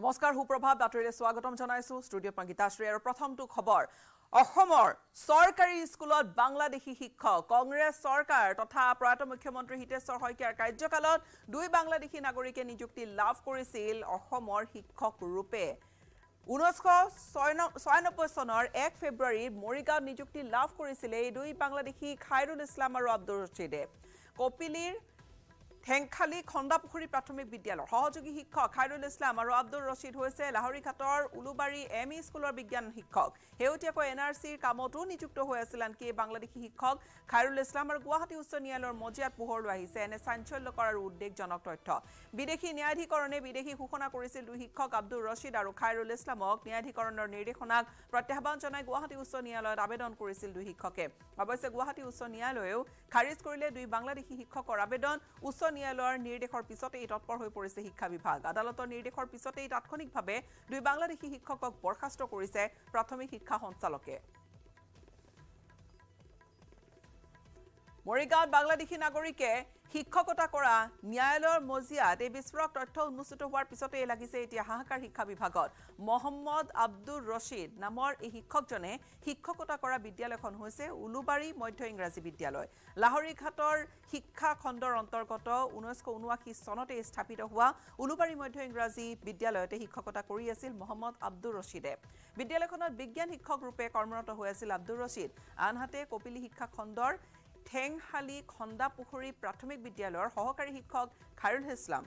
নমস্কাৰ সুপ্ৰভাত বাতৰিলৈ স্বাগতম জনাইছো ষ্টুডিঅ'ত মই গীতাশ্ৰী আৰু প্ৰথমটো খবৰ অসমৰ চৰকাৰী স্কুলত বাংলাদেশী শিক্ষক কংগ্ৰেছ চৰকাৰ তথা প্ৰয়াত মুখ্যমন্ত্ৰী হিতেশ্বৰ শইকীয়াৰ কাৰ্যকালত দুই বাংলাদেশী নাগৰিকে নিযুক্তি লাভ কৰিছিল অসমৰ শিক্ষক ৰূপে 1996 চনৰ 1 ফেব্ৰুৱাৰীত মৰিগাঁৱত নিযুক্তি লাভ কৰিছিল এই দুই বাংলাদেশী খাইৰুল ইছলাম আৰু আব্দুৰ ৰছিদে কপিলীৰ ঠেংখালী খন্দাপুখুৰী প্ৰাথমিক বিদ্যালয়ৰ সহযোগী শিক্ষক খাইৰুল ইছলাম আৰু আব্দুৰ ৰছিদ হৈছে লাহৰীঘাটৰ উলুবাৰী এমই স্কুলৰ বিজ্ঞান শিক্ষক হেউটিয়াকৈ এনআৰচিৰ কামতো নিযুক্ত হৈ আছিল আনকি বাংলাদেশী শিক্ষক খাইৰুল ইছলাম আৰু গুৱাহাটী উচ্চ ন্যায়ালয়ৰ মজিয়াত পোহৰলৈ আহিছে এনে চাঞ্চল্যকৰ আৰু উদ্বেগজনক তথ্য বিদেশী ন্যায়াধিকৰণে বিদেশী ঘোষণা কৰিছিল দুই শিক্ষক আব্দুৰ ৰছিদ আৰু খাইৰুল ইছলামক ন্যায়াধিকৰণৰ নিৰ্দেশনাক প্ৰত্যাহ্বান জনাই গুৱাহাটী উচ্চ ন্যায়ালয়ত আবেদন কৰিছিল দুই শিক্ষকে অৱশ্যে গুৱাহাটী উচ্চ ন্যায়ালয়েও খাৰিজ কৰিলে দুই বাংলাদেশী শিক্ষকৰ আবেদন উচ্চ ন্যায়ালয়ৰ নিৰ্দেশৰ পিছতেই তৎপৰ হৈ পৰিছে শিক্ষা বিভাগ আদালতৰ নিৰ্দেশৰ পিছতেই তাৎক্ষণিকভাৱে দুই বাংলাদেশী শিক্ষকক বৰখাস্ত কৰিছে প্ৰাথমিক শিক্ষা সঞ্চালকে মৰিগাঁৱত বাংলাদেশী নাগৰিকে শিক্ষকতা কৰা ন্যায়ালয়ৰ মজিয়াত এই বিস্ফোৰক তথ্য উন্মোচিত হোৱাৰ পিছতেই লাগিছে এতিয়া হাহাকাৰ শিক্ষা বিভাগত মোহাম্মদ আব্দুৰ ৰছিদ নামৰ এই শিক্ষকজনে শিক্ষকতা কৰা বিদ্যালয়খন হৈছে উলুবাৰী মধ্য ইংৰাজী বিদ্যালয় লাহৰীঘাটৰ শিক্ষা খণ্ডৰ অন্তৰ্গত 1979 চনতে স্থাপিত হোৱা উলুবাৰী মধ্য ইংৰাজী বিদ্যালয়তে শিক্ষকতা কৰি আছিল মোহাম্মদ আব্দুৰ ৰছিদে বিদ্যালয়খনত বিজ্ঞান শিক্ষক ৰূপে কৰ্মৰত হৈ আছিল আব্দুৰ ৰছিদ আনহাতে কপিলী শিক্ষা খণ্ডৰ ঠেংখালী খন্দাপুখুৰী প্ৰাথমিক বিদ্যালয়ৰ সহকাৰী শিক্ষক খাইৰুল ইছলাম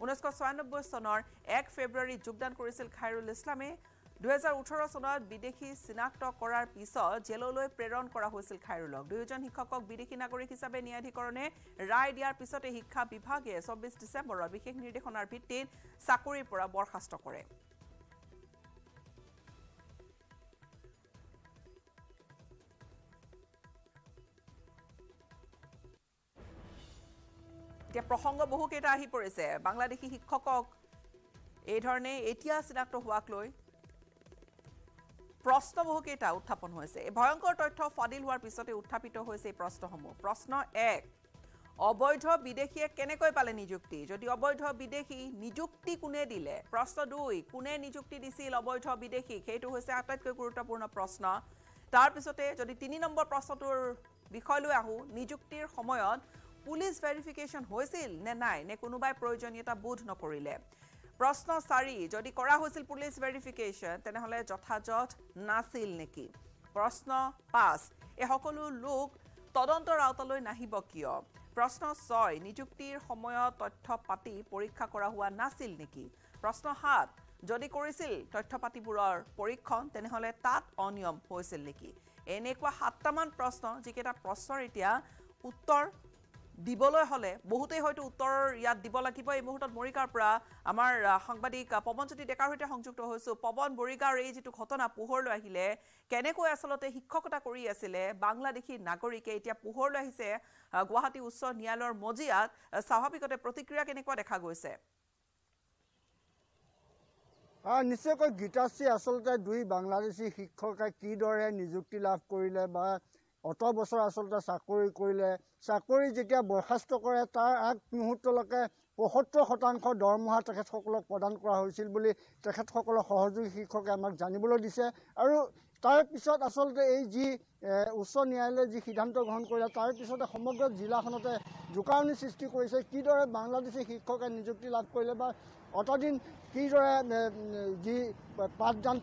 1996 চনৰ 1 ফেব্ৰুৱাৰীত যোগদান কৰিছিল খাইৰুল ইছলামে 2018 চনত বিদেশী চিনাক্ত কৰাৰ পিছত জেললৈ প্ৰেৰণ কৰা হৈছিল খাইৰুলক দুয়োজন শিক্ষকক বিদেশী নাগৰিক হিচাপে ন্যায়াধিকৰণে ৰায় দিয়াৰ পিছতে শিক্ষা বিভাগে 24 ডিচেম্বৰত বিশেষ নিৰ্দেশনাৰ ভিত্তিত চাকৰিৰ পৰা বৰখাস্ত কৰে এতিয়া প্ৰসংগ বহু কেইটা আহি পৰিছে বাংলাদেশী শিক্ষকক এই ধৰণে এতিয়া চিনাক্ত হোৱাক লৈ প্ৰশ্ন বহু কেইটা উত্থাপন হৈছে এই ভয়ংকৰ তথ্য ফাদিল হোৱাৰ পিছতে উত্থাপিত হৈছে এই প্ৰশ্নসমূহ প্ৰশ্ন 1 অবৈধ বিদেশীয়ে কেনেকৈ পালে নিযুক্তি যদি অবৈধ বিদেশী নিযুক্তি কোনে দিলে প্ৰশ্ন 2 কোনে নিযুক্তি দিছিল অবৈধ বিদেশী সেইটো হৈছে আটাইতকৈ গুৰুত্বপূৰ্ণ প্ৰশ্ন তাৰ পিছতে যদি 3 নম্বৰ প্ৰশ্নটোৰ বিষয়লৈ আহো নিযুক্তিৰ সময়ত পুলিশ ভেৰিফিকেশন হৈছিল নে নাই নে কোনোবাই প্ৰয়োজনীয়তা বোধ নকৰিলে প্ৰশ্ন 4 যদি কৰা হৈছিল পুলিশ ভেৰিফিকেশন তেনেহলে যথাযথ নাছিল নেকি প্ৰশ্ন 5 এই সকলো লোক তদন্তৰ আওতালৈ নাহিব কিয় প্ৰশ্ন 6 নিযুক্তিৰ সময়ত তথ্য পাতি পৰীক্ষা কৰা হোৱা নাছিল নেকি প্ৰশ্ন 7 যদি কৰিছিল তথ্য পাতিবোৰৰ পৰীক্ষণ তেনেহলে তাত অনিয়ম হৈছিল নেকি এনেকুৱা 7টামান প্ৰশ্ন যিকেইটা প্ৰশ্নৰ এতিয়া উত্তৰ দিবলৈ হলে বহুতেই হয়তো উত্তৰ ইয়াত দিব লাগিব এই মুহূৰ্তত মৰিগাঁৱৰ পৰা আমাৰ সাংবাদিক পৱনজ্যোতি ডেকাৰ সৈতে সংযুক্ত হৈছো পৱন মৰিগাঁৱৰ এই যেটো ঘটনা পোহৰলৈ আহিলে কেনেকৈ আসলতে শিক্ষকতা কৰি আছিল বাংলাদেশী নাগৰিকে এতিয়া পোহৰলৈ আহিছে গুৱাহাটী উচ্চ ন্যায়ালয়ৰ মজিয়াত স্বাভাৱিকতে প্ৰতিক্ৰিয়া কেনেকুৱা দেখা গৈছে নিশ্চয়কৈ গীতাশ্ৰী আসলতে দুই বাংলাদেশী শিক্ষকে কিদৰে নিযুক্তি লাভ কৰিলে বা অত বছৰ আসলতে চাকৰি কৰিলে চাকৰি যেতিয়া বৰখাস্ত কৰে তাৰ আগ মুহূৰ্তলৈকে ৭৫% দৰমহা তেখেতসকলক প্ৰদান কৰা হৈছিল বুলি তেখেতসকলৰ সহযোগী শিক্ষকে আমাক জানিবলৈ দিছে আৰু তাৰ পিছত আসলতে এই যি উচ্চ ন্যায়ালয়ে যি সিদ্ধান্ত গ্ৰহণ কৰিলে তাৰ পিছতে সমগ্ৰ জিলাখনতে জোকাৰণি সৃষ্টি কৰিছে কিদৰে বাংলাদেশী শিক্ষকে নিযুক্তি লাভ কৰিলে বা অতদিন কিদৰে যি পাঠদান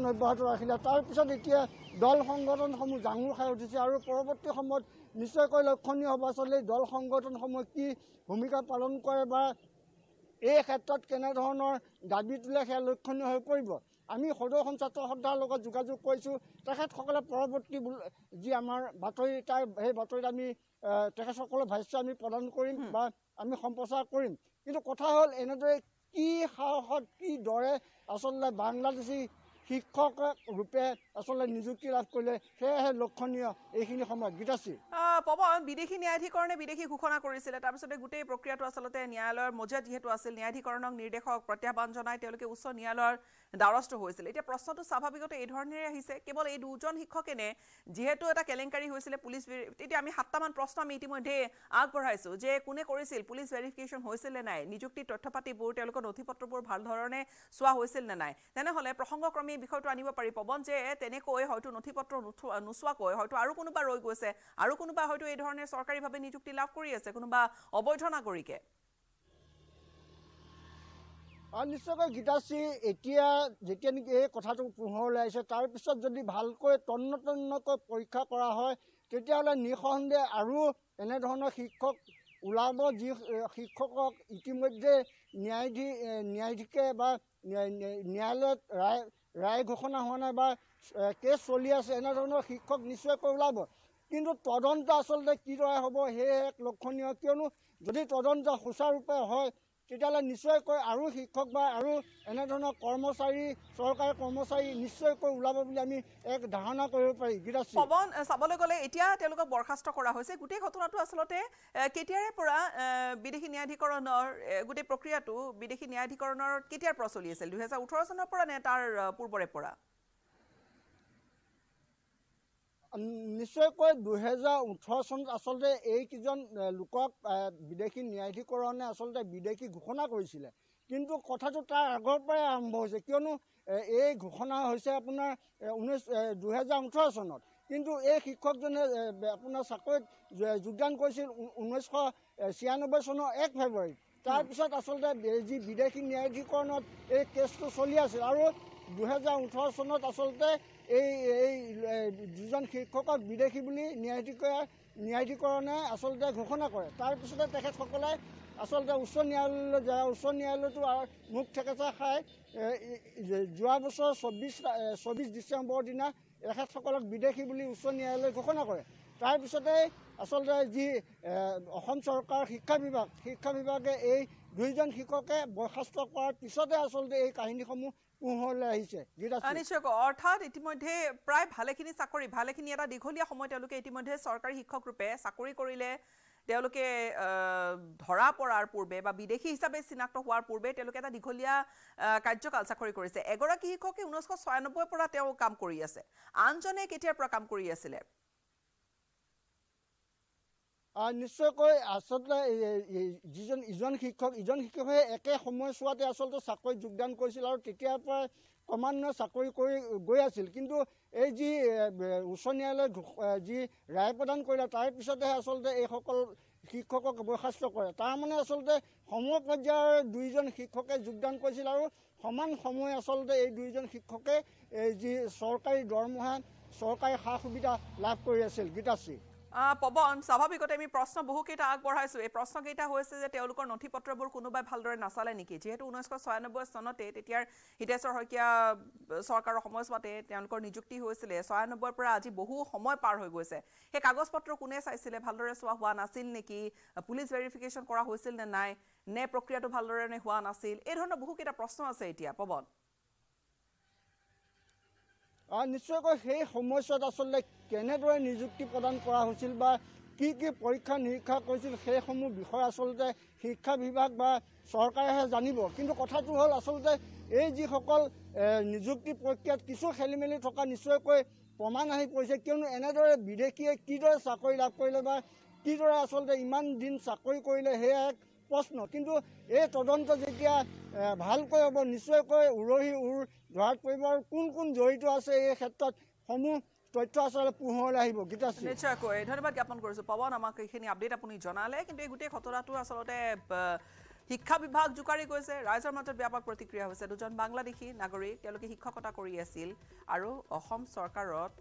অব্যাহত ৰাখিলে তাৰ পিছত এতিয়া দল সংগঠনসমূহ জাঙুৰ খাই উঠিছে আৰু পৰৱৰ্তী সময়ত নিশ্চয়কৈ লক্ষণীয় হ'ব আচলতে দল সংগঠনসমূহ কি ভূমিকা পালন কৰে বা এই ক্ষেত্ৰত কেনেধৰণৰ দাবী তোলে সেয়া লক্ষণীয় হৈ পৰিব আমি সদৌ ছাত্ৰ সন্থাৰ লগত যোগাযোগ কৰিছোঁ তেখেতসকলে পৰৱৰ্তী যি আমাৰ বাতৰি তাৰ সেই বাতৰিত আমি তেখেতসকলৰ ভাষ্য আমি প্ৰদান কৰিম বা আমি সম্প্ৰচাৰ কৰিম কিন্তু কথা হ'ল এনেদৰে কি সাহসত কি দৰে আসলতে বাংলাদেশী শিক্ষক ৰূপে আসলে নিযুক্তি লাভ কৰিলে সেয়াহে লক্ষণীয় এইখিনি সময়ত গীতাশ্ৰী পৱন বিদেশী ন্যায়াধিকৰণে বিদেশী ঘোষণা কৰিছিল তাৰপিছতে গোটেই প্ৰক্ৰিয়াটো আসলতে ন্যায়ালয়ৰ মজিয়াত যিহেতু আছিল ন্যায়াধিকৰণক নিৰ্দেশক প্ৰত্যাহ্বান জনাই তেওঁলোকে উচ্চ ন্যায়ালয়ৰ দ্বাৰস্থ হৈছিল এতিয়া প্ৰশ্নটো স্বাভাৱিকতে এই ধৰণেৰে আহিছে কেৱল এই দুজন শিক্ষকেনে যিহেতু এটা কেলেংকাৰী হৈছিলে পুলিচ এতিয়া আমি 7টামান প্ৰশ্ন আমি ইতিমধ্যে আগবঢ়াইছো যে কোনে কৰিছিল পুলিচ ভেৰিফিকেশ্যন হৈছিল নে নাই নিযুক্তি তথ্যপাতিবোৰ তেওঁলোকৰ নথিপত্ৰবোৰ ভাল ধৰণে চোৱা হৈছিল নে নাই তেনেহ'লে প্ৰসংগক্ৰমে এই বিষয়টো আনিব পাৰি পৱন যে তেনেকৈ হয়তো নথিপত্ৰ নোচোৱাকৈ হয়তো আৰু কোনোবা ৰৈ গৈছে আৰু কোনোবা হয়তো এই ধৰণে চৰকাৰীভাৱে নিযুক্তি লাভ কৰি আছে কোনোবা অবৈধ নাগৰিকে নিশ্চয়কৈ গীতাশ্ৰী এতিয়া যেতিয়া নেকি এই কথাটো পোহৰলৈ আহিছে তাৰপিছত যদি ভালকৈ তন্নতন্নকৈ পৰীক্ষা কৰা হয় তেতিয়াহ'লে নিঃসন্দেহে আৰু এনেধৰণৰ শিক্ষক ওলাব যি শিক্ষকক ইতিমধ্যে ন্যায়াধীশে বা ন্যায়ালয়ত ৰায় ঘোষণা হোৱা নাই বা কেছ চলি আছে এনেধৰণৰ শিক্ষক নিশ্চয়কৈ ওলাব কিন্তু তদন্ত আচলতে কিদৰে হ'ব সেয়ে এক লক্ষণীয় কিয়নো যদি তদন্ত সুচাৰুৰূপে হয় তেতিয়াহ'লে নিশ্চয়কৈ আৰু শিক্ষক বা আৰু এনেধৰণৰ কৰ্মচাৰী চৰকাৰী কৰ্মচাৰী নিশ্চয়কৈ ওলাব বুলি আমি এক ধাৰণা কৰিব পাৰি গীতাশ্ৰী পৱন চাবলৈ গ'লে এতিয়া তেওঁলোকক বৰখাস্ত কৰা হৈছে গোটেই ঘটনাটো আচলতে কেতিয়াৰে পৰা বিদেশী ন্যায়াধিকৰণৰ গোটেই প্ৰক্ৰিয়াটো বিদেশী ন্যায়াধিকৰণৰ কেতিয়াৰ পৰা চলি আছিল 2018 চনৰ পৰা নে তাৰ পূৰ্বৰে পৰা নিশ্চয়কৈ 2018 চনত আচলতে এইকেইজন লোকক বিদেশী ন্যায়াধিকৰণে আচলতে বিদেশী ঘোষণা কৰিছিলে কিন্তু কথাটো তাৰ আগৰ পৰাই আৰম্ভ হৈছে কিয়নো এই ঘোষণা হৈছে আপোনাৰ 2018 চনত কিন্তু এই শিক্ষকজনে আপোনাৰ চাকৰিত যোগদান কৰিছিল 1996 চনৰ 1 ফেব্ৰুৱাৰীত তাৰপিছত আচলতে যি বিদেশী ন্যায়াধিকৰণত এই কেছটো চলি আছিল আৰু 2018 চনত আচলতে এই দুজন শিক্ষকক বিদেশী বুলি ন্যায়াধিকৰণে আচলতে ঘোষণা কৰে তাৰপিছতে তেখেতসকলে আচলতে উচ্চ ন্যায়ালয়লৈ যায় উচ্চ ন্যায়ালয়তো মুখ থেকেচা খায় যোৱা বছৰ 24 ডিচেম্বৰৰ দিনা এখেতসকলক বিদেশী বুলি উচ্চ ন্যায়ালয়ে ঘোষণা কৰে তাৰপিছতে আচলতে যি অসম চৰকাৰ শিক্ষা বিভাগে এই দুইজন শিক্ষকে বৰ্খাস্ত কৰাৰ পিছতে আচলতে এই কাহিনীসমূহ পোহৰলৈ আহিছে নিশ্চয়কৈ অৰ্থাৎ ইতিমধ্যে প্ৰায় ভালেখিনি চাকৰি ভালেখিনি এটা দীঘলীয়া সময় তেওঁলোকে ইতিমধ্যে চৰকাৰী শিক্ষক ৰূপে চাকৰি কৰিলে তেওঁলোকে ধৰা পৰাৰ পূৰ্বে বা বিদেশী হিচাপে চিনাক্ত হোৱাৰ পূৰ্বে তেওঁলোকে এটা দীঘলীয়া কাৰ্যকাল চাকৰি কৰিছে এগৰাকী শিক্ষকে 1996 পৰা তেওঁ কাম কৰি আছে আনজনে কেতিয়াৰ পৰা কাম কৰি আছিলে নিশ্চয়কৈ আচলতে ইজন শিক্ষকে একে সময়ছোৱাতে আচলতে চাকৰিত যোগদান কৰিছিল আৰু তেতিয়াৰ পৰা ক্ৰমান্বয়ে চাকৰি কৰি গৈ আছিল কিন্তু এই যি উচ্চ ন্যায়ালয়ে যি ৰায় প্ৰদান কৰিলে তাৰ পিছতহে আচলতে এইসকল শিক্ষকক বৰ্খাস্ত কৰে তাৰমানে আচলতে সময় পৰ্যায়ৰ দুইজন শিক্ষকে যোগদান কৰিছিল আৰু সমান সময় আচলতে এই দুইজন শিক্ষকে যি চৰকাৰী দৰমহা চৰকাৰী সা সুবিধা লাভ কৰি আছিল গীতাশ্ৰী পৱন স্বাভাৱিকতে আমি প্ৰশ্ন বহুকেইটা আগবঢ়াইছো এই প্ৰশ্নকেইটা হৈছে যে তেওঁলোকৰ নথিপত্ৰবোৰ কোনোবাই ভালদৰে নাচালে নেকি যিহেতু 1996 চনতে তেতিয়াৰ হিতেশ্বৰ শইকীয়া চৰকাৰৰ সময়ছোৱাতে তেওঁলোকৰ নিযুক্তি হৈছিলে 96 পৰা আজি বহু সময় পাৰ হৈ গৈছে সেই কাগজপত্ৰ কোনে চাইছিলে ভালদৰে চোৱা হোৱা নাছিল নেকি পুলিচ ভেৰিফিকেশ্যন কৰা হৈছিল নে নাই নে প্ৰক্ৰিয়াটো ভালদৰে হোৱা নাছিল এই ধৰণৰ বহুকেইটা প্ৰশ্ন আছে এতিয়া পৱন নিশ্চয়কৈ সেই সময়ছোৱাত আচলতে কেনেদৰে নিযুক্তি প্ৰদান কৰা হৈছিল বা কি পৰীক্ষা নিৰীক্ষা কৰিছিল সেইসমূহ বিষয় আচলতে শিক্ষা বিভাগ বা চৰকাৰেহে জানিব কিন্তু কথাটো হ'ল আচলতে এই যিসকল নিযুক্তি প্ৰক্ৰিয়াত কিছু খেলিমেলি থকা নিশ্চয়কৈ প্ৰমাণ আহি পৰিছে কিয়নো এনেদৰে বিদেশীয়ে কিদৰে চাকৰি লাভ কৰিলে বা কিদৰে আচলতে ইমান দিন চাকৰি কৰিলে সেয়া এক প্ৰশ্ন কিন্তু এই তদন্ত যেতিয়া ভালকৈ হ'ব নিশ্চয়কৈ উৰহি ধৰাত পৰিব আৰু কোন জড়িত আছে এই ক্ষেত্ৰত সমূহ তথ্য আচলতে পোহৰলৈ আহিব গীতাশ্ৰী নিশ্চয়কৈ ধন্যবাদ জ্ঞাপন কৰিছোঁ পৱন আমাক এইখিনি আপডেট আপুনি জনালে কিন্তু এই গোটেই ঘটনাটো আচলতে শিক্ষা বিভাগ জোকাৰি গৈছে ৰাইজৰ মাজত ব্যাপক প্ৰতিক্ৰিয়া হৈছে দুজন বাংলাদেশী নাগৰিক তেওঁলোকে শিক্ষকতা কৰি আছিল আৰু অসম চৰকাৰত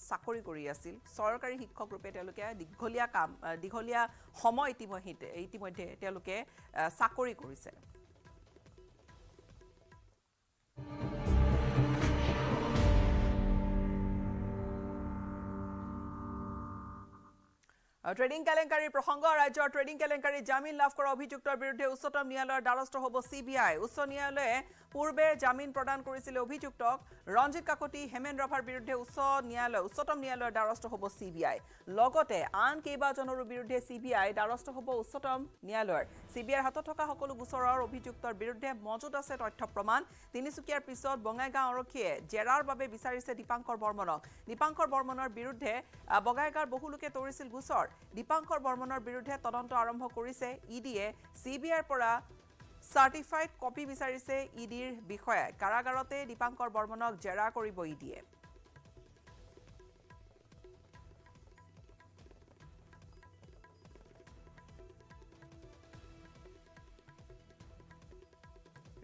চাকৰি কৰি আছিল চৰকাৰী শিক্ষক ৰূপে তেওঁলোকে দীঘলীয়া সময় ইতিমধ্যে তেওঁলোকে চাকৰি কৰিছে ট্ৰেডিং কেলেংকাৰীৰ প্ৰসংগ ৰাজ্যৰ ট্ৰেডিং কেলেংকাৰীত জামিন লাভ কৰা অভিযুক্তৰ বিৰুদ্ধে উচ্চতম ন্যায়ালয়ৰ দ্বাৰস্থ হ'ব CBI উচ্চ ন্যায়ালয়ে পূৰ্বে জামিন প্ৰদান কৰিছিল অভিযুক্তক ৰঞ্জিত কাকতি হেমেন ৰাভাৰ বিৰুদ্ধে উচ্চতম ন্যায়ালয়ৰ দ্বাৰস্থ হ'ব CBI লগতে আন কেইবাজনৰো বিৰুদ্ধে CBI দ্বাৰস্থ হ'ব উচ্চতম ন্যায়ালয়ৰ CBIৰ হাতত থকা সকলো গোচৰৰ অভিযুক্তৰ বিৰুদ্ধে মজুত আছে তথ্য প্ৰমাণ তিনিচুকীয়াৰ পিছত বঙাইগাঁও আৰক্ষীয়ে জেৰাৰ বাবে বিচাৰিছে দীপাংকৰ বৰ্মনৰ বিৰুদ্ধে বঙাইগাঁৱৰ বহু লোকে তৰিছিল গোচৰ দীপাংকৰ বৰ্মনৰ বিৰুদ্ধে তদন্ত আৰম্ভ কৰিছে ইডিয়ে CBIৰ পৰা সাৰ্টিফাইড কপি বিচাৰিছে ইডিৰ বিষয়াই কাৰাগাৰতে দীপাংকৰ বৰ্মনক জেৰা কৰিব ইডিয়ে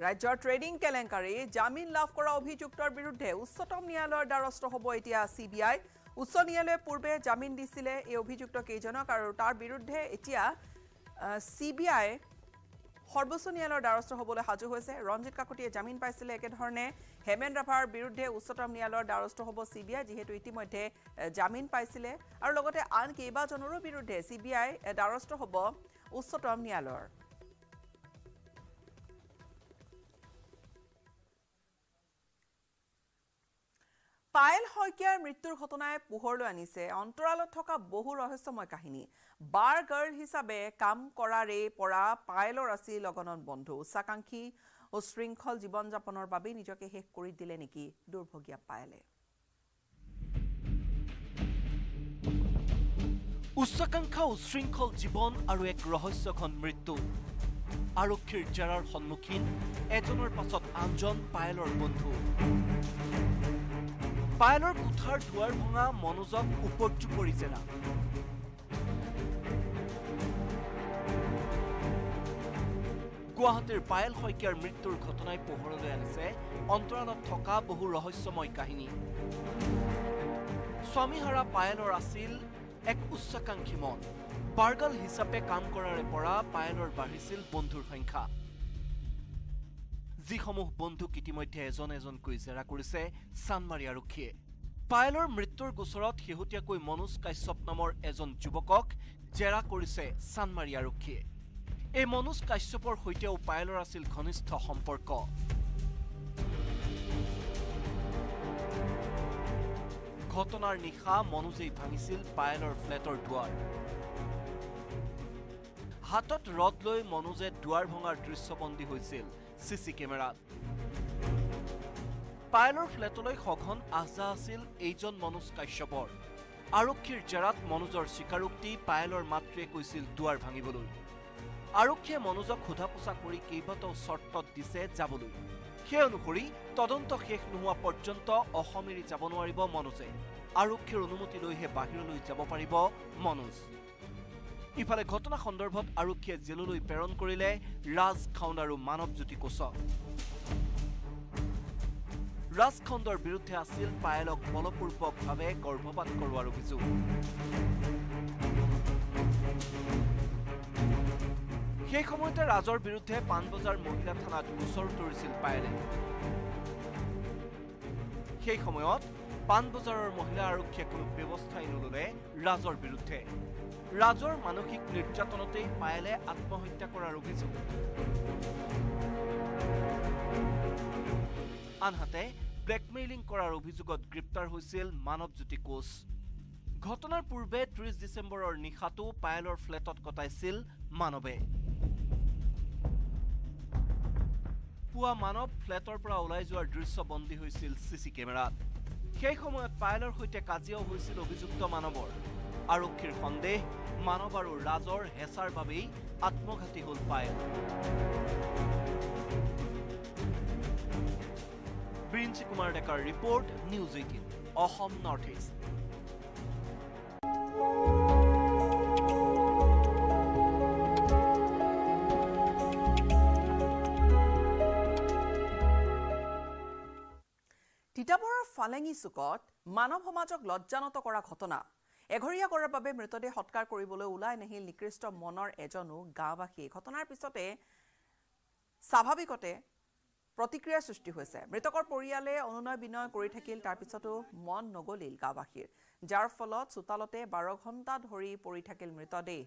ৰাজ্যৰ ট্ৰেডিং কেলেংকাৰী জামিন লাভ কৰা অভিযুক্তৰ বিৰুদ্ধে উচ্চতম ন্যায়ালয়ৰ দ্বাৰস্থ হ'ব এতিয়া CBI উচ্চ ন্যায়ালয়ে পূৰ্বে জামিন দিছিলে এই অভিযুক্ত কেইজনক আৰু তাৰ বিৰুদ্ধে এতিয়া CBI সৰ্বোচ্চ ন্যায়ালয়ৰ দ্বাৰস্থ হ'বলৈ সাজু হৈছে ৰঞ্জিত কাকতিয়ে জামিন পাইছিলে একেধৰণে হেমেন ৰাভাৰ বিৰুদ্ধে উচ্চতম ন্যায়ালয়ৰ দ্বাৰস্থ হ'ব CBI যিহেতু ইতিমধ্যে জামিন পাইছিলে আৰু লগতে আন কেইবাজনৰো বিৰুদ্ধে CBI দ্বাৰস্থ হ'ব উচ্চতম ন্যায়ালয়ৰ পায়েল শইকীয়াৰ মৃত্যুৰ ঘটনাই পোহৰলৈ আনিছে অন্তৰালত থকা বহু ৰহস্যময় কাহিনী বাৰ গাৰ্ল হিচাপে কাম কৰাৰে পৰা পায়েলৰ আছিল লগনন বন্ধু উচ্চাকাংক্ষী ও শৃংখল জীৱন যাপনৰ বাবে নিজকে শেষ কৰি দিলে নেকি দুৰ্ভগীয়া পায়েলে উচ্চাকাংক্ষা উশৃংখল জীৱন আৰু এক ৰহস্যঘন মৃত্যু আৰক্ষীৰ জেৰাৰ সন্মুখীন এজনৰ পাছত আনজন পায়েলৰ বন্ধু পায়েলৰ কোঠাৰ দুৱাৰ ভঙা মনোজক উপৰ্যু কৰিছে না গুৱাহাটীৰ পায়েল শইকীয়াৰ মৃত্যুৰ ঘটনাই পোহৰলৈ আনিছে অন্তৰালত থকা বহু ৰহস্যময় কাহিনী স্বামীহাৰা পায়েলৰ আছিল এক উচ্চাকাংক্ষী মন বাৰ্গাল হিচাপে কাম কৰাৰে পৰা পায়েলৰ বাঢ়িছিল বন্ধুৰ সংখ্যা যিসমূহ বন্ধুক ইতিমধ্যে এজন এজনকৈ জেৰা কৰিছে চানমাৰী আৰক্ষীয়ে পায়েলৰ মৃত্যুৰ গোচৰত শেহতীয়াকৈ মনোজ কাশ্যপ নামৰ এজন যুৱকক জেৰা কৰিছে চানমাৰী আৰক্ষীয়ে এই মনোজ কাশ্যপৰ সৈতেও পায়েলৰ আছিল ঘনিষ্ঠ সম্পৰ্ক ঘটনাৰ নিশা মনোজেই ভাঙিছিল পায়েলৰ ফ্লেটৰ দুৱাৰ হাতত ৰড লৈ মনোজে দুৱাৰ ভঙাৰ দৃশ্যবন্দী হৈছিল চিচি কেমেৰাত পায়েলৰ ফ্লেটলৈ সঘন আহজা আছিল এইজন মনোজ কাশ্যপৰ আৰক্ষীৰ জেৰাত মনোজৰ স্বীকাৰোক্তি পায়েলৰ মাতৃয়ে কৈছিল দুৱাৰ ভাঙিবলৈ আৰক্ষীয়ে মনোজক সোধা পোছা কৰি কেইবাটাও চৰ্তত দিছে যাবলৈ সেই অনুসৰি তদন্ত শেষ নোহোৱা পৰ্যন্ত অসমেৰি যাব নোৱাৰিব মনোজে আৰক্ষীৰ অনুমতি লৈহে বাহিৰলৈ যাব পাৰিব মনোজ ইফালে ঘটনা সন্দৰ্ভত আৰক্ষীয়ে জেললৈ প্ৰেৰণ কৰিলে ৰাজ খাউণ্ড আৰু মানৱজ্যোতি কোচক ৰাজ খাউণ্ডৰ বিৰুদ্ধে আছিল পায়েলক বলপূৰ্বকভাৱে গৰ্ভপাত কৰোৱাৰ অভিযোগ সেই সময়তে ৰাজৰ বিৰুদ্ধে পাণবজাৰ মহিলা থানাত গোচৰ তৰিছিল পায়েলে সেই সময়ত পাণবজাৰৰ মহিলা আৰক্ষীয়ে কোনো ব্যৱস্থাই নললে ৰাজৰ বিৰুদ্ধে ৰাজৰ মানসিক নিৰ্যাতনতেই পায়েলে আত্মহত্যা কৰাৰ অভিযোগ আনহাতে ব্লেকমেইলিং কৰাৰ অভিযোগত গ্ৰেপ্তাৰ হৈছিল মানৱজ্যোতি কোচ ঘটনাৰ পূৰ্বে 30 ডিচেম্বৰৰ নিশাটো পায়েলৰ ফ্লেটত কটাইছিল মানৱে পুৱা মানৱ ফ্লেটৰ পৰা ওলাই যোৱাৰ দৃশ্য বন্দী হৈছিল চিচি কেমেৰাত সেই সময়ত পায়েলৰ সৈতে কাজিয়াও হৈছিল অভিযুক্ত মানৱৰ আৰক্ষীৰ সন্দেহ মানৱ আৰু ৰাজৰ হেঁচাৰ বাবেই আত্মঘাতী হ'ল পায়েল প্ৰিন্স কুমাৰ ডেকাৰ report news 18 Assam north east তিতাবৰৰ ফালেঙি চুকত মানৱ সমাজক লজ্জানত কৰা ঘটনা এঘৰীয়া কৰাৰ বাবে মৃতদেহ সৎকাৰ কৰিবলৈ ওলাই নাহিল নিকৃষ্ট মনৰ এজনো গাঁওবাসী ঘটনাৰ পিছতে স্বাভাৱিকতে প্ৰতিক্ৰিয়াৰ সৃষ্টি হৈছে মৃতকৰ পৰিয়ালে অনুনয় বিনয় কৰি থাকিল তাৰ পিছতো মন নগলিল গাঁওবাসীৰ যাৰ ফলত চোতালতে 12 ঘণ্টা ধৰি পৰি থাকিল মৃতদেহ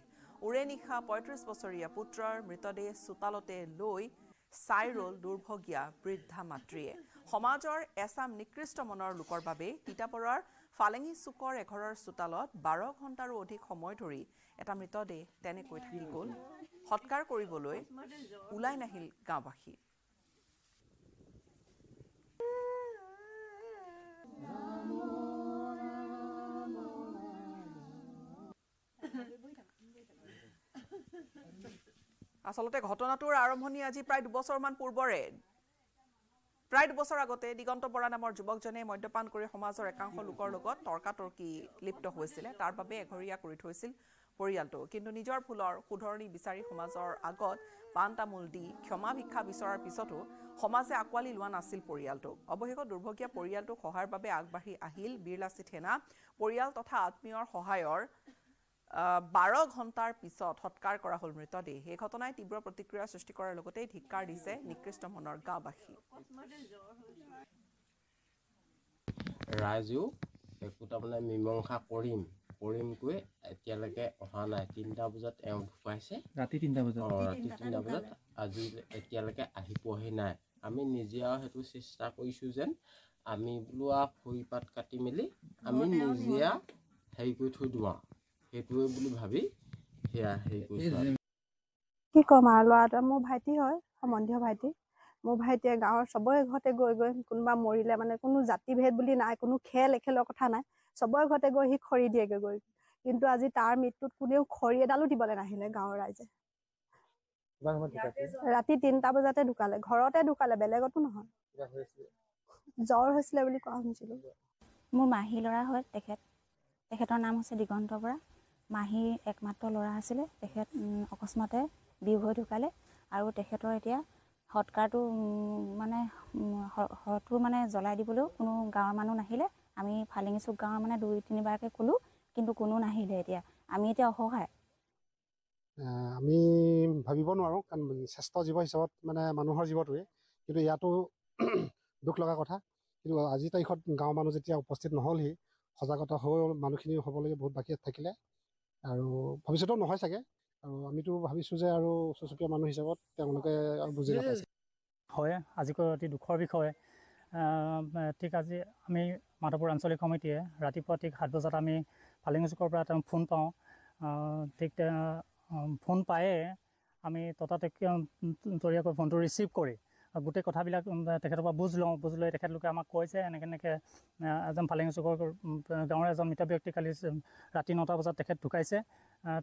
উৰে নিশা 35 বছৰীয়া পুত্ৰৰ মৃতদেহ চোতালতে লৈ চাই ৰল দুৰ্ভগীয়া বৃদ্ধা মাতৃয়ে সমাজৰ এচাম নিকৃষ্ট মনৰ লোকৰ বাবে তিতাবৰৰ ফালেঙি চুকৰ এঘৰৰ চোতালত 12 ঘণ্টাৰো অধিক সময় ধৰি এটা মৃতদেহ তেনেকৈ থাকি গ'ল সৎকাৰ কৰিবলৈ ওলাই নাহিল গাঁওবাসী আসলতে ঘটনাটোৰ আৰম্ভণি আজি প্ৰায় 2 বছৰমান পূৰ্বৰে প্ৰায় 2 বছৰ আগতে দিগন্ত বৰা নামৰ যুৱকজনে মদ্যপান কৰি সমাজৰ একাংশ লোকৰ লগত তৰ্কাতৰ্কি লিপ্ত হৈছিল তাৰ বাবে এঘৰীয়া কৰি থৈছিল পৰিয়ালটো কিন্তু নিজৰ ভুলৰ শুধৰণি বিচাৰি সমাজৰ আগত পান তামোল দি ক্ষমা ভিক্ষা বিচৰাৰ পিছতো সমাজে আকোৱালি লোৱা নাছিল পৰিয়ালটোক অৱশেষত দুৰ্ভগীয়া পৰিয়ালটোক সহায়ৰ বাবে আগবাঢ়ি আহিল বীৰলাচি থেনা পৰিয়াল তথা আত্মীয়ৰ সহায়ৰ 12 ঘণ্টাৰ পিছত সৎকাৰ কৰা হল মৃতদেহ এই ঘটনাই তীব্ৰ প্ৰতিক্ৰিয়া সৃষ্টি কৰাৰ লগতে ধিক্কাৰ দিছে নিকৃষ্ট মনৰ গাঁওবাসী ৰাইজেও একোটা মানে মীমাংসা কৰিমকৈ এতিয়ালৈকে অহা নাই 3টা বজাত এওঁ ঢুকাইছে ৰাতি 3টা বজাত আজি এতিয়ালৈকে আহি পোৱাহি নাই আমি নিজে সেইটো চেষ্টা কৰিছোঁ যেন আমি বোলোৱা খৰি পাত কাটি মেলি আমি নিজে হেৰি কৰি থৈ দিওঁ সেইটোৱে বুলি ভাবি সেয়া হেৰি কৰিছোঁ কি ক'ম আৰু ল'ৰাটো মোৰ ভাইটি হয় সম্বন্ধীয় ভাইটি মোৰ ভাইটিয়ে গাঁৱৰ চবৰে ঘৰতে গৈ কোনোবা মৰিলে মানে কোনো জাতি ভেদ বুলি নাই কোনো খেলৰ কথা নাই চবৰে ঘৰতে গৈ সি খৰি দিয়েগৈ গৈ কিন্তু আজি তাৰ মৃত্যুত কোনেও খৰি এডালো দিবলৈ নাহিলে গাঁৱৰ ৰাইজে ৰাতি 3টা বজাতে ঢুকালে ঘৰতে ঢুকালে বেলেগতো নহয় জ্বৰ হৈছিলে বুলি কোৱা শুনিছিলোঁ মোৰ মাহী ল'ৰা হয় তেখেতৰ নাম হৈছে দিগন্ত বৰা মাহী একমাত্ৰ ল'ৰা আছিলে তেখেত অকস্মাতে বিয়োগ হৈ ঢুকালে আৰু তেখেতৰ এতিয়া সৎকাৰটো মানে জ্বলাই দিবলৈও কোনো গাঁৱৰ মানুহ নাহিলে আমি ফালেঙি চুক গাঁৱৰ মানে 2-3 বাৰকে ক'লোঁ কিন্তু কোনো নাহিলে এতিয়া আমি এতিয়া অসহায় আমি ভাবিব নোৱাৰোঁ কাৰণ শ্ৰেষ্ঠ জীৱ হিচাপত মানে মানুহৰ জীৱটোৱে কিন্তু ইয়াতো দুখ লগা কথা কিন্তু আজিৰ তাৰিখত গাঁৱৰ মানুহ যেতিয়া উপস্থিত নহ'লহি সজাগতা হৈ মানুহখিনি হ'বলগীয়া বহুত বাকী থাকিলে আৰু ভৱিষ্যতেও নহয় চাগে আৰু আমিতো ভাবিছোঁ যে আৰু ওচৰ মানুহ হিচাপত তেওঁলোকে বুজি নাপাইছে হয় আজিকৈ অতি দুখৰ বিষয় ঠিক আজি আমি মাধৱপুৰ আঞ্চলিক সমিতিয়ে ৰাতিপুৱা ঠিক 7 বজাত আমি ফালেঙি চুকৰ পৰা তেওঁ ফোন পাওঁ ঠিক ফোন পায়ে আমি ততাতৈয়াকৈ ফোনটো ৰিচিভ কৰি গোটেই কথাবিলাক তেখেতৰ পৰা বুজ লৈ তেখেতলোকে আমাক কৈছে এনেকৈ এজন ফালেঙি চুকৰ গাঁৱৰ এজন মৃত ব্যক্তি কালি ৰাতি 9টা বজাত তেখেত ঢুকাইছে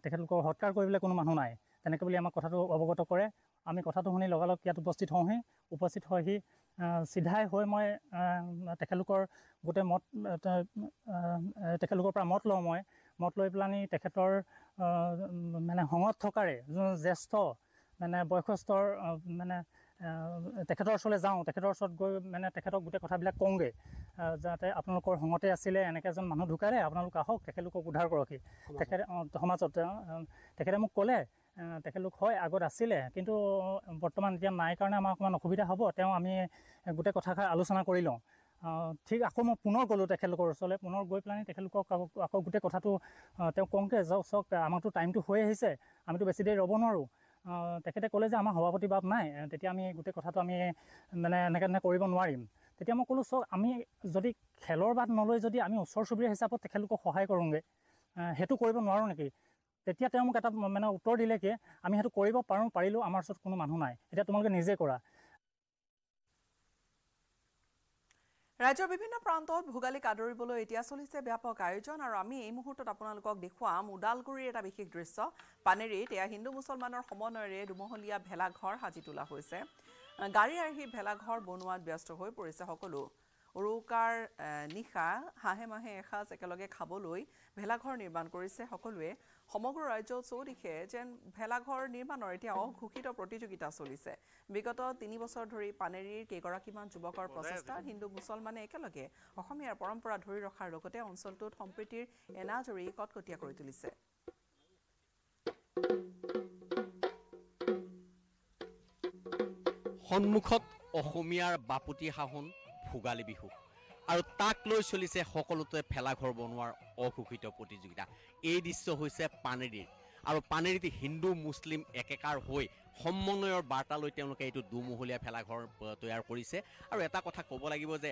তেখেতলোকৰ সৎকাৰ কৰিবলৈ কোনো মানুহ নাই তেনেকৈ বুলি আমাক কথাটো অৱগত কৰে আমি কথাটো শুনি লগালগ ইয়াত উপস্থিত হয়হি চিধাই হৈ মই তেখেতলোকৰ গোটেই তেখেতলোকৰ পৰা মত লওঁ মত লৈ পেলানি তেখেতৰ মানে সংগত থকাৰে যোন জ্যেষ্ঠ মানে বয়সস্থৰ মানে তেখেতৰ ওচৰলৈ যাওঁ তেখেতৰ ওচৰত গৈ মানে তেখেতক গোটেই কথাবিলাক কওঁগৈ যাতে আপোনালোকৰ সংগতে আছিলে এনেকৈ এজন মানুহ ঢুকালে আপোনালোক আহক তেখেতলোকক উদ্ধাৰ কৰকহি সমাজত তেখেতে মোক ক'লে তেখেতলোক হয় আগত আছিলে কিন্তু বৰ্তমান এতিয়া নাই কাৰণে আমাৰ অকণমান অসুবিধা হ'ব আমি গোটেই কথাষাৰ আলোচনা কৰি লওঁ ঠিক আকৌ মই পুনৰ গ'লোঁ তেখেতলোকৰ ওচৰলৈ পুনৰ গৈ পেলাই তেখেতলোকক আকৌ গোটেই কথাটো তেওঁ কওঁগৈ চাওক আমাৰতো টাইমটো হৈ আহিছে আমিতো বেছি দেৰি ৰ'ব নোৱাৰোঁ তেখেতে ক'লে যে আমাৰ সভাপতি বাপ নাই তেতিয়া আমি গোটেই কথাটো আমি মানে এনেকৈ কৰিব নোৱাৰিম তেতিয়া মই ক'লোঁ চাওক আমি যদি খেলৰ বাট নলৈ যদি আমি ওচৰ চুবুৰীয়া হিচাপত তেখেতলোকক সহায় কৰোঁগৈ সেইটো কৰিব নোৱাৰোঁ নেকি তেতিয়া তেওঁ মোক এটা মানে উত্তৰ দিলে কি আমি সেইটো কৰিব পাৰিলেও আমাৰ ওচৰত কোনো মানুহ নাই এতিয়া তোমালোকে নিজে কৰা ৰাজ্যৰ বিভিন্ন প্ৰান্তত ভোগালীক আদৰিবলৈ এতিয়া চলিছে ব্যাপক আয়োজন আৰু আমি এই মুহূৰ্তত আপোনালোকক দেখুৱাম ওদালগুৰিৰ এটা বিশেষ দৃশ্য পানেৰীত এয়া হিন্দু মুছলমানৰ সমন্বয়েৰে দুমহলীয়া ভেলাঘৰ সাজি তোলা হৈছে গাড়ী আৰ্হি ভেলাঘৰ বনোৱাত ব্যস্ত হৈ পৰিছে সকলো উৰুকাৰ নিশা হাঁহে মাহে এসাঁজ একেলগে খাবলৈ ভেলাঘৰ নিৰ্মাণ কৰিছে সকলোৱে সমগ্ৰ ৰাজ্যত চৌদিশে যেন ভেলাঘৰ নিৰ্মাণৰ এতিয়া অঘোষিত প্ৰতিযোগিতা চলিছে বিগত 3 বছৰ ধৰি পানেৰীৰ কেইগৰাকীমান যুৱকৰ প্ৰচেষ্টা হিন্দু মুছলমানে একেলগে অসমীয়াৰ পৰম্পৰা ধৰি ৰখাৰ লগতে অঞ্চলটোত সম্প্ৰীতিৰ এনাজৰি কটকটীয়া কৰি তুলিছে সন্মুখত অসমীয়াৰ বাপুতি সাহোন ভোগালী বিহু আৰু তাক লৈ চলিছে সকলোতে ভেলাঘৰ বনোৱাৰ অঘোষিত প্ৰতিযোগিতা এই দৃশ্য হৈছে পানেৰীৰ আৰু পানেৰীত হিন্দু মুছলিম একেকাৰ হৈ সমন্বয়ৰ বাৰ্তা লৈ তেওঁলোকে এইটো দুমহলীয়া ভেলাঘৰ তৈয়াৰ কৰিছে। আৰু এটা কথা ক'ব লাগিব যে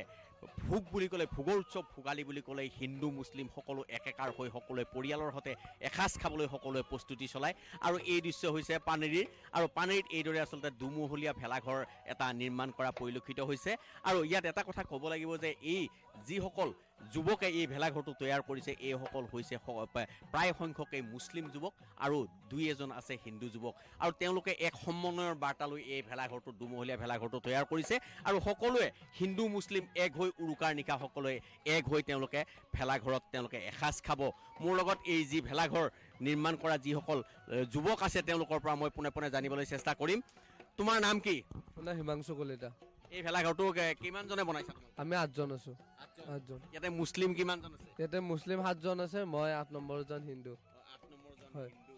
ভোগ বুলি ক'লে ভোগৰ উৎসৱ ভোগালী বুলি ক'লে হিন্দু মুছলিম সকলো একেকাৰ হৈ সকলোৱে পৰিয়ালৰ সৈতে এসাঁজ খাবলৈ সকলোৱে প্ৰস্তুতি চলায়। আৰু এই দৃশ্য হৈছে পানেৰীৰ, আৰু পানেৰীত এইদৰে আচলতে দুমহলীয়া ভেলাঘৰ এটা নিৰ্মাণ কৰা পৰিলক্ষিত হৈছে। আৰু ইয়াত এটা কথা ক'ব লাগিব যে এই যিসকল যুৱকে এই ভেলাঘৰটো তৈয়াৰ কৰিছে এইসকল হৈছে প্ৰায় সংখ্যকে মুছলিম যুৱক আৰু দুই এজন আছে হিন্দু যুৱক। আৰু তেওঁলোকে এক সমন্বয়ৰ বাৰ্তা লৈ এই ভেলাঘৰটো দুমহলীয়া ভেলাঘৰটো তৈয়াৰ কৰিছে। আৰু সকলোৱে হিন্দু মুছলিম এক হৈ উৰুকাৰ নিশা সকলোৱে এক হৈ তেওঁলোকে ভেলাঘৰত তেওঁলোকে এসাঁজ খাব। মোৰ লগত এই যি ভেলাঘৰ নিৰ্মাণ কৰা যিসকল যুৱক আছে তেওঁলোকৰ পৰা মই পোনে পোনে জানিবলৈ চেষ্টা কৰিম। তোমাৰ নাম কি? হিমাংশু কলিতা। এই ভেলাঘৰটো কিমানজনে বনাইছা? আমি 8জন আছো। 8জন। ইয়াতে মুছলিম কিমানজন আছে? ইয়াতে মুছলিম 7জন আছে, মই 8 নম্বৰজন হিন্দু। 8 নম্বৰজন হয়। হিন্দু।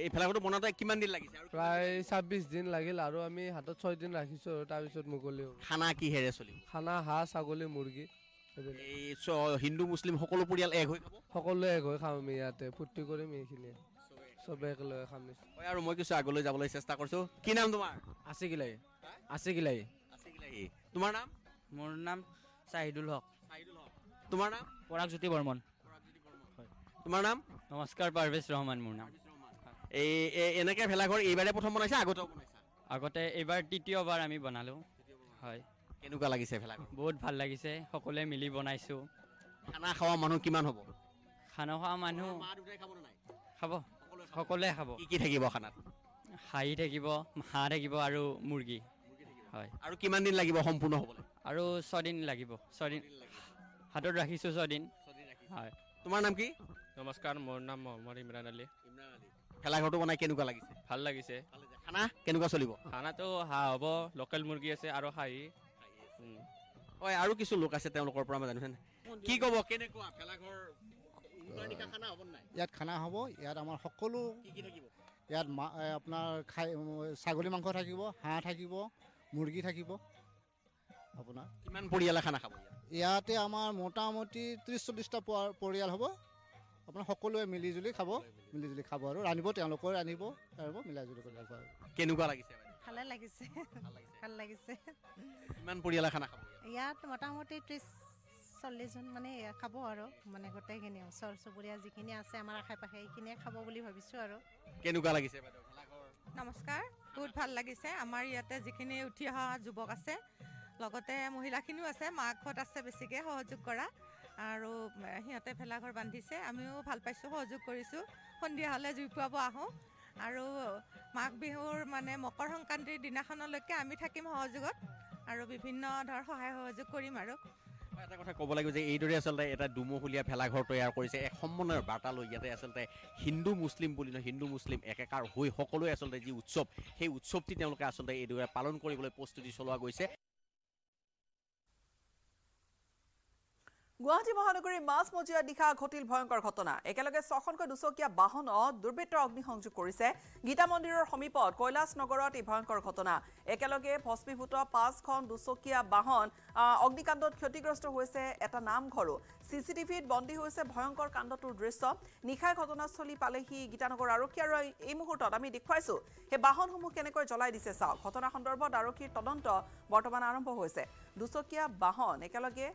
এই ভেলাঘৰটো বনাওঁতে কিমান দিন লাগিছে? প্ৰায় 26 দিন লাগিল, আৰু আমি হাতত 6 দিন ৰাখিছো, আৰু তাৰপিছত মুকলি হ'ব। খানা কিহেৰে চলিব? খানা হাঁহ ছাগলী মুৰ্গী। এই হিন্দু মুছলিম সকলো পৰিয়াল এক হৈ খাব? সকলোৱে এক হৈ খাম আমি ইয়াতে, ফূৰ্তি কৰিম এইখিনিয়ে, চবে একেলগে খাম নিশ্চয়। হয়, আৰু মই কিছু আগলৈ যাবলৈ চেষ্টা কৰিছো। কি নাম তোমাৰ? আছিগিলাই। আছিগিলাই। আছিগিলাই। তোমাৰ নাম? মোৰ নাম চাহিদুল হক। চাহিদুল হক। তোমাৰ নাম? পৰাগজ্যোতি বৰ্মন। পৰাগজ্যোতি বৰ্মন। হয়। তোমাৰ নাম? নমস্কাৰ, পাৰভেজ ৰহমান মোৰ নাম। এই এনেকে ভেলাঘৰ এইবাৰে প্ৰথম বনাইছা আগতেও বনাইছা? আগতে এইবাৰ তৃতীয়বাৰ আমি বনালোঁ। হয়। কেনেকুৱা লাগিছে ভেলাঘৰ? বহুত ভাল লাগিছে, সকলোৱে মিলি বনাইছোঁ। খানা খোৱা মানুহ কিমান হ'ব? খানা খোৱা মানুহ মা দেউতাই খাব নে নাই? খাব, সকলোৱে খাব। কি কি থাকিব খানাত? হাঁহি থাকিব, হাঁহ থাকিব আৰু মুৰ্গী। হয়। আৰু কিমান দিন লাগিব সম্পূৰ্ণ হ'বলৈ? আৰু 6 দিন লাগিব। 6 দিন হাতত ৰাখিছোঁ, 6 দিন। হয়। তোমাৰ নাম কি? নমস্কাৰ, মোৰ নাম মহম্মদ ইমৰান আলী। ভেলাঘৰটো বনাই কেনেকুৱা লাগিছে? ভাল লাগিছে। খানা কেনেকুৱা চলিব? খানাটো হাঁহ হ'ব, লোকেল মুৰ্গী আছে আৰু হাঁহি। হয়, আৰু কিছু লোক আছে তেওঁলোকৰ পৰা মই জানো। কি ক'ব, কেনেকুৱা ভেলাঘৰ উৰুকাৰ নিশা খানা হ'ব নাই? ইয়াত খানা হ'ব, ইয়াত আমাৰ সকলো কি কি থাকিব? ইয়াত আপোনাৰ ছাগলী মাংস থাকিব, হাঁহ থাকিব, মুৰ্গী থাকিব। আপোনাৰ কিমান পৰিয়ালে খানা খাব? ইয়াতে আমাৰ মোটামুটি 30-40টা পৰিয়াল হ'ব। আপোনাৰ সকলোৱে মিলিজুলি খাব, আৰু ৰান্ধিব, তেওঁলোকে ৰান্ধিব, মিলাজুলি কৰি খাব। কেনেকুৱা লাগিছে? ভালে লাগিছে, ভাল লাগিছে। কিমান পৰিয়ালে খানা খাব? ইয়াত মোটামুটি 30-40 জন মানে খাব, আৰু মানে গোটেইখিনি ওচৰ চুবুৰীয়া যিখিনি আছে আমাৰ আশে পাশে সেইখিনিয়ে খাব বুলি ভাবিছোঁ। আৰু কেনেকুৱা লাগিছে বাইদেউ? নমস্কাৰ, বহুত ভাল লাগিছে। আমাৰ ইয়াতে যিখিনি উঠি অহা যুৱক আছে, লগতে মহিলাখিনিও আছে, মাকহঁত আছে বেছিকৈ সহযোগ কৰা, আৰু সিহঁতে ভেলাঘৰ বান্ধিছে। আমিও ভাল পাইছোঁ, সহযোগ কৰিছোঁ। সন্ধিয়া হ'লে জুই পুৱাব আহোঁ, আৰু মাঘ বিহুৰ মানে মকৰ সংক্ৰান্তিৰ দিনাখনলৈকে আমি থাকিম সহযোগত, আৰু বিভিন্ন ধৰ সহায় সহযোগ কৰিম। আৰু এটা কথা ক'ব লাগিব যে এইদৰে আচলতে এটা দুমহলীয়া ভেলাঘৰ তৈয়াৰ কৰিছে এক সমন্বয়ৰ বাৰ্তা লৈ। ইয়াতে আচলতে হিন্দু মুছলিম বুলি নহয়, হিন্দু মুছলিম একেকাৰ হৈ সকলোৱে আচলতে যি উৎসৱ, সেই উৎসৱটি তেওঁলোকে আচলতে এইদৰে পালন কৰিবলৈ প্ৰস্তুতি চলোৱা গৈছে। গুৱাহাটী মহানগৰীৰ মাজমজিয়াৰ দিশা ঘটিল ভয়ংকৰ ঘটনা। একেলগে 6খনকৈ দুচকীয়া বাহনত দুৰ্বৃত্তৰ অগ্নিসংযোগ কৰিছে। গীতা মন্দিৰৰ সমীপত কৈলাশ নগৰত এই ভয়ংকৰ ঘটনা। একেলগে ভস্মীভূত 5খন দুচকীয়া বাহন অগ্নিকাণ্ডত ক্ষতিগ্ৰস্ত হৈছে এটা নামঘৰো। CCTVত বন্দী হৈছে ভয়ংকৰ কাণ্ডটোৰ দৃশ্য। নিশাই ঘটনাস্থলী পালেহি গীতানগৰ আৰক্ষী, আৰু এই মুহূৰ্তত আমি দেখুৱাইছোঁ সেই বাহনসমূহ কেনেকৈ জ্বলাই দিছে চাওক। ঘটনা সন্দৰ্ভত আৰক্ষীৰ তদন্ত বৰ্তমান আৰম্ভ হৈছে। দুচকীয়া বাহন একেলগে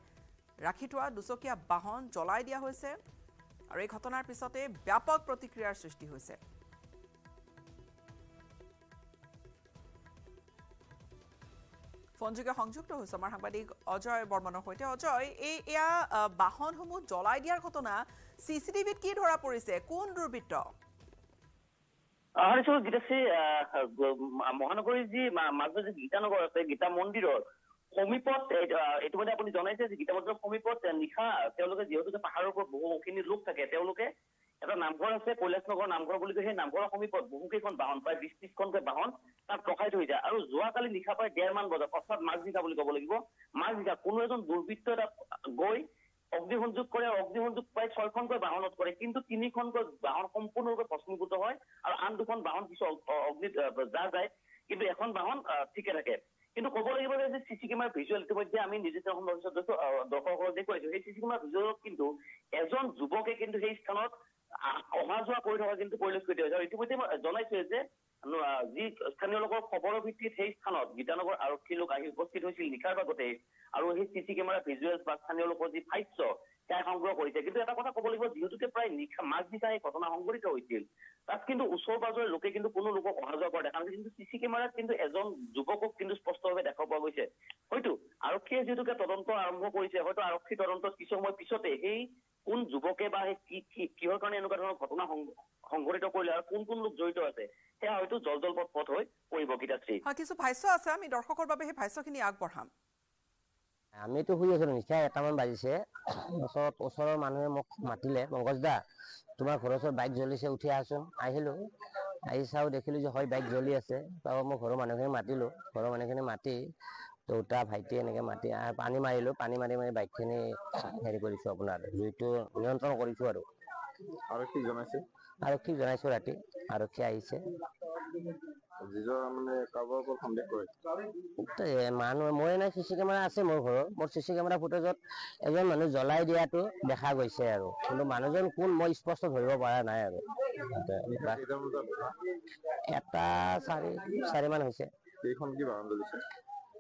ৰাখি থোৱা দুচকীয়া বাহন জ্বলাই দিয়া হৈছে, আৰু এই ঘটনাৰ পিছতে ব্যাপক প্ৰতিক্ৰিয়াৰ সৃষ্টি হৈছে। ফোনযোগে সংযুক্ত হৈছে আমাৰ সাংবাদিক অজয় বৰ্মনৰ সৈতে। অজয়, এয়া বাহনসমূহ জ্বলাই দিয়াৰ ঘটনা CCTVত কি ধৰা পৰিছে? কোন দুৰ্বৃত্ত? মহানগৰীৰ যি মাজত গীতানগৰ আছে, গীতা মন্দিৰৰ সমীপত ইতিমধ্যে আপুনি জনাইছে যে গীতা মন্দিৰৰ সমীপত নিশা তেওঁলোকে যিহেতু পাহাৰৰ ওপৰত বহুখিনি লোক থাকে, তেওঁলোকে এটা নামঘৰ আছে, কৈলাশ নগৰ নামঘৰ বুলি কয়। সেই নামঘৰৰ সমীপত বহুকেইখন বাহন, প্ৰায় 20-30খনকৈ বাহন তাত ৰখাই থৈ যায়। আৰু যোৱাকালি নিশা প্ৰায় 1:30 মান বজাত, অৰ্থাৎ মাজনিশা বুলি ক'ব লাগিব, মাজনিশা কোনো এজন দুৰ্বৃত্ত তাত গৈ অগ্নিসংযোগ কৰে। অগ্নিসংযোগ প্ৰায় 6খনকৈ বাহনত কৰে, কিন্তু 3খনকৈ বাহন সম্পূৰ্ণৰূপে ভস্মীভূত হয়, আৰু আন 2খন বাহন কিছু অগ্নিত যা যায়, কিন্তু এখন বাহন ঠিকে থাকে। কিন্তু ক'ব লাগিব যে চিচি কেমেৰাৰ ভিজুৱেল ইতিমধ্যে আমি নিজে দৰ্শকসকলক দেখুৱাইছো। সেই চিচি কেমেৰাৰ ভিজুৱেলত কিন্তু এজন যুৱকে কিন্তু সেই স্থানত অহা যোৱা কৰি থকা কিন্তু পৰিলক্ষিত হৈছে। আৰু ইতিমধ্যে মই জনাইছোৱে যে যি স্থানীয় লোকৰ খবৰৰ ভিত্তিত সেই স্থানত গীতানগৰ আৰক্ষী লোক আহি উপস্থিত হৈছিল নিশাৰ ভাগতে, আৰু সেই চিচি কেমেৰা ভিজুৱেলছ বা স্থানীয় লোকৰ যি ভাষ্য সেয়া সংগ্ৰহ কৰিছে। কিন্তু এটা কথা ক'ব লাগিব, যিহেতুকে প্ৰায় মাজনিশা এই ঘটনা সংঘটিত হৈছিল, তাত কিন্তু ওচৰ পাজৰৰ লোকে কিন্তু কোনো লোকক অহা যোৱা কৰা দেখা নাছিল। কিন্তু চিচি কেমেৰাত কিন্তু এজন যুৱকক কিন্তু স্পষ্টভাৱে দেখা পোৱা গৈছে। হয়তো আৰক্ষীয়ে যিহেতুকে তদন্ত আৰম্ভ কৰিছে, হয়তো আৰক্ষী তদন্তত কিছু সময় পিছতে সেই কোন যুৱকে বা সেই কিহৰ কাৰণে এনেকুৱা ধৰণৰ ঘটনা সংঘটিত কৰিলে আৰু কোন কোন লোক জড়িত আছে সেয়া হয়তো জলজল পথ হৈ পৰিব। গীতাশ্ৰী, কিছু ভাষ্য আছে, আমি দৰ্শকৰ বাবে সেই ভাষ্যখিনি আগবঢ়াম। আমিতো শুই আছিলো, নিশা 1টামান বাজিছে। ওচৰৰ মানুহে মোক মাতিলে, পংকজ দা তোমাৰ ঘৰৰ ওচৰত বাইক জ্বলিছে, উঠি আহচোন। আহিলো, আহি চাওঁ, দেখিলো যে হয় বাইক জ্বলি আছে। তাৰ মই ঘৰৰ মানুহখিনি মাতিলো, ঘৰৰ মানুহখিনি মাতি দেউতা ভাইটি এনেকে মাতি পানী মাৰিলো, পানী মাৰি বাইকখিনি হেৰি কৰিছো, আপোনাৰ জুইটো নিয়ন্ত্ৰণ কৰিছো। আৰু আৰক্ষীক জনাইছো ৰাতি, আৰক্ষী আহিছে। মানুহ মই নাই, চিচি কেমেৰা আছে মোৰ ঘৰৰ। মোৰ চিচি কেমেৰা ফুটেজত এজন মানুহ জ্বলাই দিয়াটো দেখা গৈছে, আৰু কিন্তু মানুহজন কোন মই স্পষ্ট ধৰিব পৰা নাই। আৰু 1:04 হৈছে।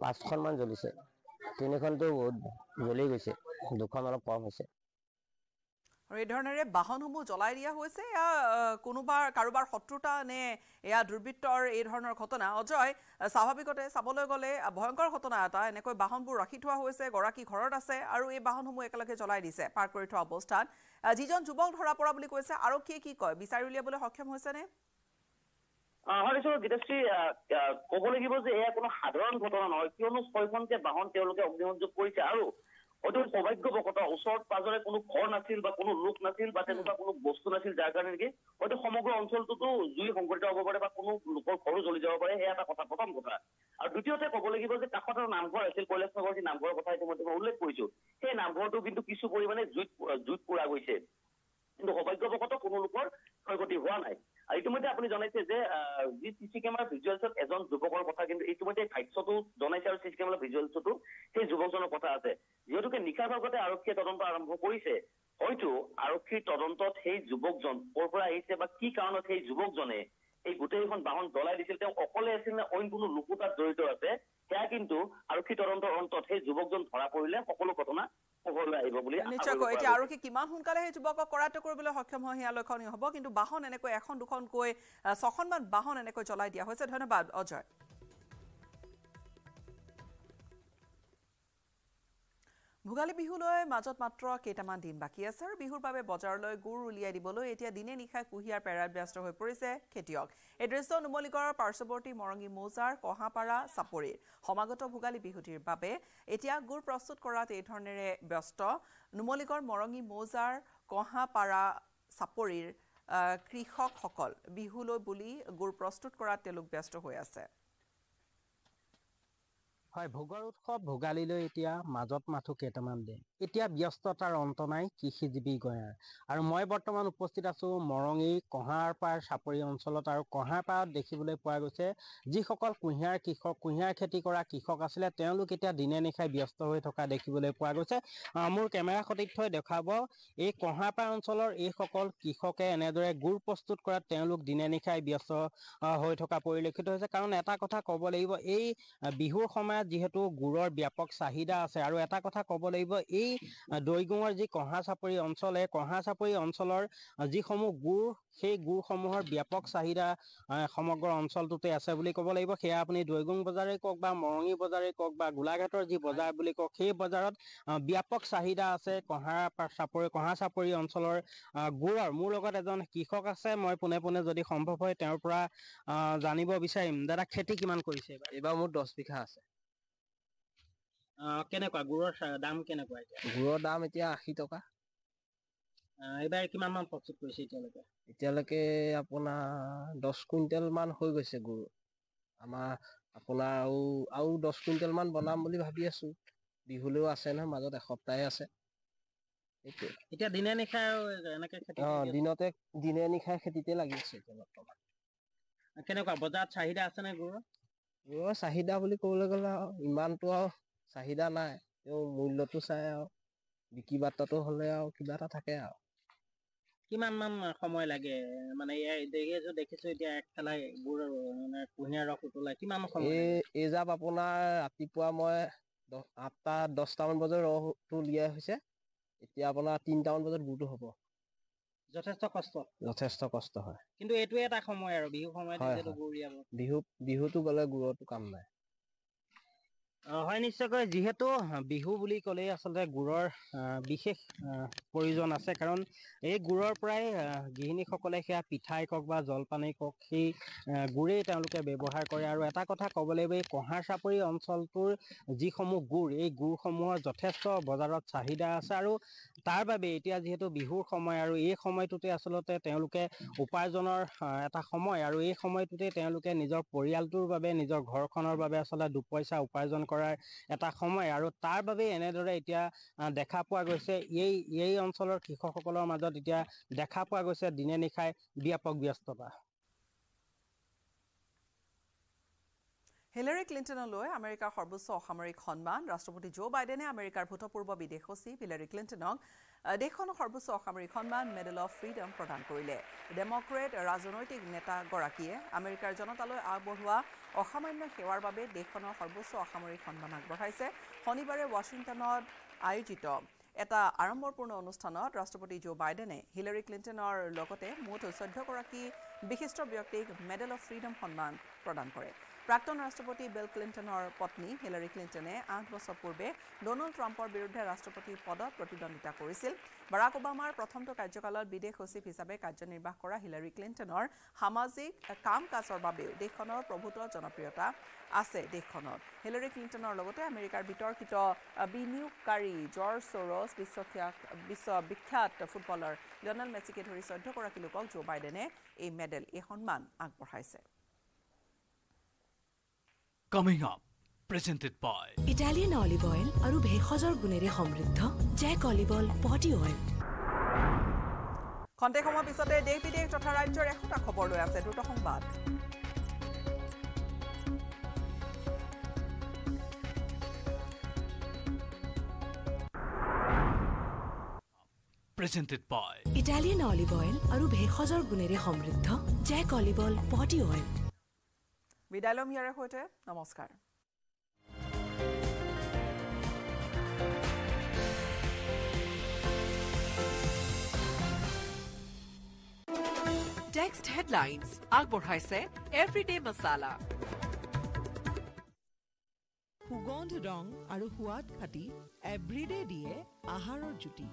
5খনমান জ্বলিছে, 3খনতো বহুত জ্বলি গৈছে, 2খন অলপ কম হৈছে। আৰু এই ধৰণেৰে বাহনসমূহ জ্বলাই দিয়া হৈছে, এয়া কাৰোবাৰ শত্ৰুতা নে এয়া দুৰ্বৃত্তৰ এই ধৰণৰ ঘটনা? অজয়, স্বাভাৱিকতে চাবলৈ গ'লে ভয়ংকৰ ঘটনা এটা, এনেকৈ বাহনবোৰ ৰাখি থোৱা হৈছে, গৰাকী ঘৰত আছে আৰু এই বাহনসমূহ একেলগে জ্বলাই দিছে পাৰ্ক কৰি থোৱা অৱস্থাত। যিজন যুৱক ধৰা পৰা বুলি কৈছে, আৰক্ষীয়ে কি কয়, বিচাৰি উলিয়াবলৈ সক্ষম হৈছেনে? হয় গীতাশ্ৰী, ক'ব লাগিব যে এয়া কোনো সাধাৰণ ঘটনা নহয়, কিয়নো 6খনকে বাহন তেওঁলোকে অগ্নিসংযোগ কৰিছে। আৰু হয়তো সৌভাগ্যবশতঃ ওচৰত পাজৰে কোনো ঘৰ নাছিল বা কোনো লোক নাছিল বা তেনেকুৱা কোনো বস্তু নাছিল, যাৰ কাৰণে নেকি হয়তো সমগ্ৰ অঞ্চলটোতো জুই সংঘটিত হ'ব পাৰে বা কোনো লোকৰ ঘৰো জ্বলি যাব পাৰে। সেয়া এটা কথা, প্ৰথম কথা। আৰু দ্বিতীয়তে ক'ব লাগিব যে কাষত আৰু নামঘৰ আছিল, কৈলাশনগৰ যি নামঘৰৰ কথা ইতিমধ্যে মই উল্লেখ কৰিছো, সেই নামঘৰটো কিন্তু কিছু পৰিমাণে জুইত পোৰা গৈছে, কিন্তু সৌভাগ্যবশতঃ কোনো লোকৰ ক্ষয়ক্ষতি হোৱা নাই। আৰু ইতিমধ্যে আপুনি জনাইছে যে যি চিচি কেমেৰা ভিজুৱেলছত এজন যুৱকৰ কথা কিন্তু ইতিমধ্যে ভাষ্যটো জনাইছে, আৰু চিচি কেমেৰা ভিজুৱেলছতো সেই যুৱকজনৰ কথা আছে। যিহেতুকে নিশাৰ ভাগতে আৰক্ষীয়ে তদন্ত আৰম্ভ কৰিছে, হয়তো আৰক্ষীৰ তদন্তত সেই যুৱকজন ক'ৰ পৰা আহিছে বা কি কাৰণত সেই যুৱকজনে এই গোটেইখন বাহন জ্বলাই দিছিল, তেওঁ অকলে আছিল নে অইন কোনো লোকো তাত জড়িত আছে, সেয়া কিন্তু আৰক্ষী তদন্তৰ অন্তত সেই যুৱকজন ধৰা পৰিলে সকলো ঘটনা পোহৰলৈ আহিব বুলি নিশ্চয়কৈ। এতিয়া আৰক্ষী কিমান সোনকালে সেই যুৱকক কৰায়ত্ব কৰিবলৈ সক্ষম হয় সেয়া লক্ষণীয় হ'ব, কিন্তু বাহন এনেকৈ 1-2খনকৈ 6খনমান বাহন এনেকৈ জ্বলাই দিয়া হৈছে। ধন্যবাদ অজয়। ভোগালী বিহুলৈ মাজত মাত্ৰ কেইটামান দিন বাকী আছে, আৰু বিহুৰ বাবে বজাৰলৈ গুড় উলিয়াই দিবলৈ এতিয়া দিনে নিশাই কুঁহিয়াৰ পেৰাত ব্যস্ত হৈ পৰিছে খেতিয়ক। এই দৃশ্য নুমলীগড়ৰ পাৰ্শ্বৱৰ্তী মৰঙী মৌজাৰ কহাপাৰা চাপৰিৰ। সমাগত ভোগালী বিহুটিৰ বাবে এতিয়া গুড় প্ৰস্তুত কৰাত এই ধৰণেৰে ব্যস্ত নুমলীগড় মৰঙী মৌজাৰ কহাপাৰা চাপৰিৰ কৃষকসকল। বিহুলৈ বুলি গুড় প্ৰস্তুত কৰাত তেওঁলোক ব্যস্ত হৈ আছে। হয়, ভোগৰ উৎসৱ ভোগালীলৈ এতিয়া মাজত মাথো কেইটামান দিন। এতিয়া ব্যস্ততাৰ অন্ত নাই কৃষিজীৱী গঞাৰ। আৰু মই বৰ্তমান উপস্থিত আছো মৰঙী কহাৰপাৰ চাপৰি অঞ্চলত। আৰু কহাৰপাৰত দেখিবলৈ পোৱা গৈছে যিসকল কুঁহিয়াৰ খেতি কৰা কৃষক আছিলে, তেওঁলোক এতিয়া দিনে নিশাই ব্যস্ত হৈ থকা দেখিবলৈ পোৱা গৈছে। মোৰ কেমেৰা সতীৰ্থই দেখাব এই কহাৰপাৰ অঞ্চলৰ এইসকল কৃষকে এনেদৰে গুড় প্ৰস্তুত কৰাত তেওঁলোক দিনে নিশাই ব্যস্ত হৈ থকা পৰিলক্ষিত হৈছে। কাৰণ এটা কথা ক'ব লাগিব, এই বিহুৰ সময়ত যিহেতু গুড়ৰ ব্যাপক চাহিদা আছে। আৰু এটা কথা ক'ব লাগিব, এই দৈগুঙৰ যি কহা চাপৰি অঞ্চল, এই কহা চাপৰি অঞ্চলৰ যিসমূহ গুড়, সেই গুড়সমূহৰ ব্যাপক চাহিদা সমগ্ৰ অঞ্চলটোতে আছে বুলি ক'ব লাগিব। সেয়া আপুনি দৈগুং বজাৰেই কওক বা মৰঙী বজাৰেই কওক বা গোলাঘাটৰ যি বজাৰ বুলি কওক, সেই বজাৰত ব্যাপক চাহিদা আছে কহা চাপৰি অঞ্চলৰ গুড়ৰ। মোৰ লগত এজন কৃষক আছে, মই পোনে পোনে যদি সম্ভৱ হয় তেওঁৰ পৰা জানিব বিচাৰিম। দাদা, খেতি কিমান কৰিছে এইবাৰ মোৰ 10 বিঘা আছে। কেনেকুৱা গুড়ৰ দাম কেনেকুৱা এতিয়া? গুড়ৰ দাম এতিয়া 80 টকা। এইবাৰ কিমান মান প্ৰস্তুত কৰিছে এতিয়ালৈকে আপোনাৰ 10 কুইণ্টেল মান হৈ গৈছে গুড়। আমাৰ আপোনাৰ আৰু 10 কুইণ্টেল মান বনাম বুলি ভাবি আছো। বিহুলৈও আছে নহয়, মাজত এসপ্তাহে আছে। এতিয়া দিনে নিশাই এনেকে দিনে নিশাই খেতিতে লাগি আছে এতিয়া বৰ্তমান। কেনেকুৱা বজাৰত চাহিদা আছে নে গুড়ৰ? গুড়ৰ চাহিদা বুলি ক'বলৈ গ'লে ইমানটো আৰু চাহিদা নাই, তেওঁ মূল্যটো চাই আৰু বিক্ৰী বাৰ্তাটো হ'লে আৰু কিবা এটা থাকে আৰু। কিমান মান সময় লাগে মানে দেখিছো এতিয়া এক খেলাই গুড় মানে কুঁহিয়াৰ ৰস উতলাই কিমান সময় এই জাপ আপোনাৰ ৰাতিপুৱা মই 8-10টামান বজাত ৰসটো উলিয়াই হৈছে এতিয়া আপোনাৰ 3টামান বজাত গুড়টো হ'ব যথেষ্ট কষ্ট হয় কিন্তু এইটো এটা সময় আৰু বিহু সময়ত যেটো গুড় উলিয়াব বিহুটো গলে গুড়টো কাম নাই হয় নিশ্চয়কৈ যিহেতু বিহু বুলি ক'লেই আচলতে গুড়ৰ বিশেষ প্ৰয়োজন আছে কাৰণ এই গুড়ৰ পৰাই গৃহিণীসকলে সেয়া পিঠাই কওক বা জলপানেই কওক সেই গুড়েই তেওঁলোকে ব্যৱহাৰ কৰে আৰু এটা কথা ক'ব লাগিব এই কঁহাৰ চাপৰি অঞ্চলটোৰ যিসমূহ গুড় এই গুড়সমূহৰ যথেষ্ট বজাৰত চাহিদা আছে আৰু তাৰ বাবে এতিয়া যিহেতু বিহুৰ সময় আৰু এই সময়টোতে আচলতে তেওঁলোকে উপাৰ্জনৰ এটা সময় আৰু এই সময়টোতে তেওঁলোকে নিজৰ পৰিয়ালটোৰ বাবে নিজৰ ঘৰখনৰ বাবে আচলতে দুপইচা উপাৰ্জন কৰাৰ এটা সময় আৰু তাৰ বাবে এনেদৰে এতিয়া দেখা পোৱা গৈছে এই অঞ্চলৰ কৃষকসকলৰ মাজত এতিয়া দেখা পোৱা গৈছে দিনে নিশাই ব্যাপক ব্যস্ততা হিলাৰী ক্লিণ্টনলৈ আমেৰিকাৰ সৰ্বোচ্চ অসামৰিক সন্মান ৰাষ্ট্ৰপতি জো বাইডেনে আমেৰিকাৰ ভূতপূৰ্ব বিদেশ সচিব হিলাৰী ক্লিণ্টনক দেশখনৰ সৰ্বোচ্চ অসামৰিক সন্মান মেডেল অফ ফ্ৰীডম প্ৰদান কৰিলে ডেমক্ৰেট ৰাজনৈতিক নেতাগৰাকীয়ে আমেৰিকাৰ জনতালৈ আগবঢ়োৱা অসামান্য সেৱাৰ বাবে দেশখনৰ সৰ্বোচ্চ অসামৰিক সন্মান আগবঢ়াইছে শনিবাৰে ৱাশ্বিংটনত আয়োজিত এটা আড়ম্বৰপূৰ্ণ অনুষ্ঠানত ৰাষ্ট্ৰপতি জো বাইডেনে হিলাৰী ক্লিণ্টনৰ লগতে মুঠ 14গৰাকী বিশিষ্ট ব্যক্তিক মেডেল অফ ফ্ৰীডম সন্মান প্ৰদান কৰে প্ৰাক্তন ৰাষ্ট্ৰপতি বিল ক্লিণ্টনৰ পত্নী হিলাৰী ক্লিণ্টনে 8 বছৰ পূৰ্বে ডোনাল্ড ট্ৰাম্পৰ বিৰুদ্ধে ৰাষ্ট্ৰপতি পদত প্ৰতিদ্বন্দ্বিতা কৰিছিল বাৰাক ওবামাৰ প্ৰথমটো কাৰ্যকালত বিদেশ সচিব হিচাপে কাৰ্যনিৰ্বাহ কৰা হিলাৰী ক্লিণ্টনৰ সামাজিক কাম-কাজৰ বাবেও দেশখনৰ প্ৰভূত জনপ্ৰিয়তা আছে দেশখনত হিলাৰী ক্লিণ্টনৰ লগতে আমেৰিকাৰ বিতৰ্কিত বিনিয়োগকাৰী জৰ্জ সোৰছ বিশ্ববিখ্যাত ফুটবলাৰ লিঅনেল মেছিকে ধৰি 14গৰাকী লোকক জো বাইডেনে এই মেডেল এই সন্মান আগবঢ়াইছে Coming up, presented by Italian olive oil আৰু ভেষজৰ গুণেৰে সমৃদ্ধ জেক অলিভ অইল বডি অইল খন্তেক সময়ৰ পিছতে দেশ বিদেশ তথা ৰাজ্যৰ এশটা খবৰ লৈ আছে দ্ৰুত সংবাদ presented by Italian olive oil আৰু ভেষজৰ গুণেৰে সমৃদ্ধ জেক অলিভ অইল বডি অইল বিদায় লম ইয়াৰে সৈতে নমস্কাৰ টেক্সট হেডলাইনছ আগবঢ়াইছে এভৰিডে মছালা সুগন্ধ ৰং আৰু সোৱাদ খাটি এভৰিডে দিয়ে আহাৰৰ জুতি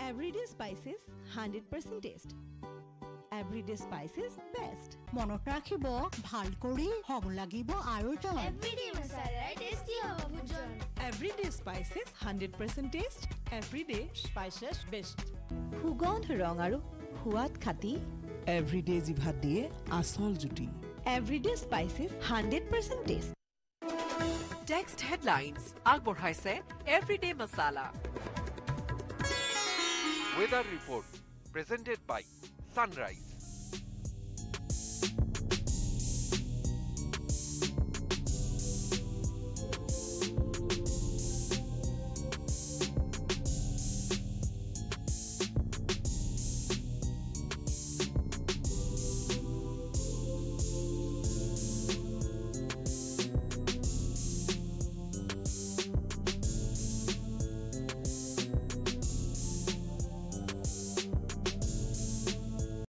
everyday spices 100% taste Everyday spices best. মনত ৰাখিব ভাল কৰি হ'ব লাগিব আৰু জন Everyday masala tasty হ'ব ভুজন Everyday spices 100% taste. Everyday spices best. সুগন্ধ ৰং আৰু সোৱাদ খাটি Everyday জিভাত দিয়ে আসল জুতি Everyday spices 100% taste. Text headlines আগবঢ়াইছে everyday masala Weather report presented by Sunrise.